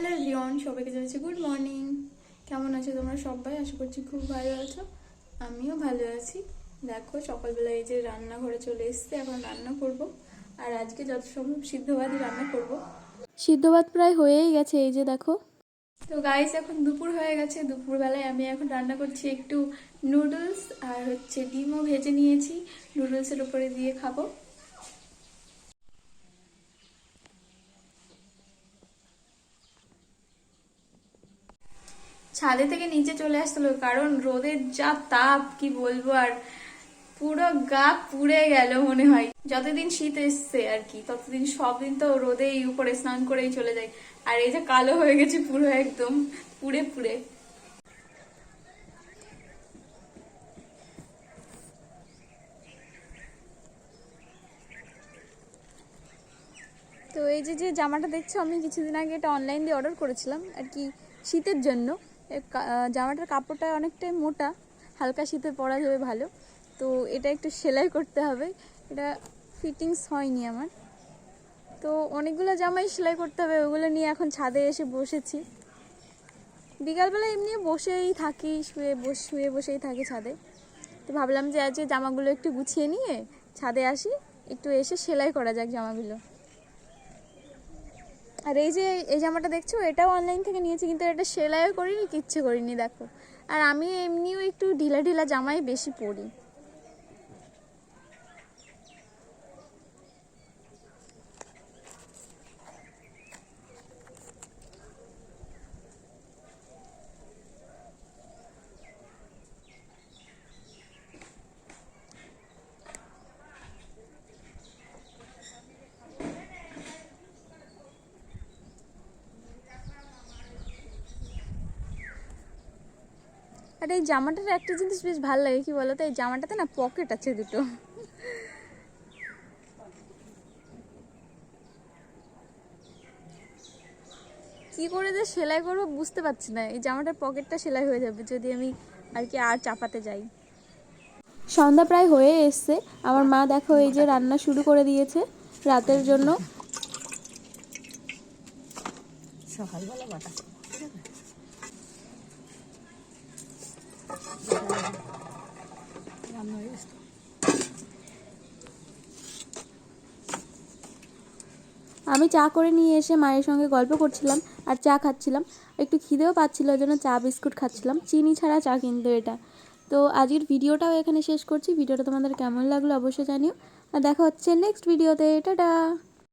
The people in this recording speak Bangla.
হ্যালো এভরিওয়ান, সবাইকে জানাচ্ছি গুড মর্নিং। কেমন আছো তোমরা সবাই? আশা করছি খুব ভালো আছো। আমিও ভালো আছি। দেখো সকালবেলা এই যে রান্নাঘরে চলে এসেছি, এখন রান্না করব। আর আজকে যত সম্ভব সিদ্ধ ভাতই রান্না করব। সিদ্ধ ভাত প্রায় হয়েই গেছে, এই যে দেখো। তো গাইস, এখন দুপুর হয়ে গেছে। দুপুরবেলায় আমি এখন রান্না করছি একটু নুডলস, আর ডিমও ভেজে নিয়েছি, নুডলসের উপরে দিয়ে খাবো। ছাদে থেকে নিচে চলে আসছিল, কারণ রোদের যা তাপ কি বলবো। আর পুরো গা পুড়ে গেল মনে হয়। যতদিন শীত এসছে আর কি, ততদিন সব দিন তো রোদেই উপরে স্নান করেই চলে যায়। আর এই যে কালো হয়ে গেছে পুরো, একদম পুড়ে পুড়ে। তো এই যে যে জামাটা দেখছো, আমি কিছুদিন আগে এটা অনলাইন দিয়ে অর্ডার করেছিলাম আর কি, শীতের জন্য। জামাটার কাপড়টা অনেকটাই মোটা, হালকা শীতে পরা যাবে ভালো। তো এটা একটু সেলাই করতে হবে, এটা ফিটিংস হয়নি আমার। তো অনেকগুলো জামাই সেলাই করতে হবে, ওগুলো নিয়ে এখন ছাদে এসে বসেছি। বিকালবেলা এমনি বসেই থাকি, শুয়ে বসেই থাকি ছাদে। তো ভাবলাম যে আজকে জামাগুলো একটু গুছিয়ে নিয়ে ছাদে আসি, একটু এসে সেলাই করা যাক জামাগুলো। আর এই যে এই জামাটা দেখছো, এটাও অনলাইন থেকে নিয়েছি, কিন্তু এটা সেলাইও করিনি, কিচ্ছু করিনি দেখো। আর আমি এমনিও একটু ঢিলা ঢিলা জামাই বেশি পরি। আর এই জামাটার একটা জিনিস বেশ ভালো লাগে, কি বলতো, এই জামাটাতে না পকেট আছে দুটো। কি করে যে সেলাই করবো বুঝতে পারছি না। এই জামাটার পকেটটা সেলাই হয়ে যাবে যদি আমি আর চাপাতে যাই। সন্ধ্যা প্রায় হয়ে এসছে, আমার মা দেখো এই যে রান্না শুরু করে দিয়েছে রাতের জন্য। সকালবেলা বাটা রান্না হয়ে গেছে। আমি চা করে নিয়ে এসে মায়ের সঙ্গে গল্প করছিলাম আর চা খাচ্ছিলাম। একটু খিদেও পাচ্ছিল, ওই জন্য চা বিস্কুট খাচ্ছিলাম, চিনি ছাড়া চা কিন্তু এটা। তো আজকের ভিডিওটাও এখানে শেষ করছি। ভিডিওটা তোমাদের কেমন লাগলো অবশ্যই জানিও, আর দেখা হচ্ছে নেক্সট ভিডিওতে। টাটা।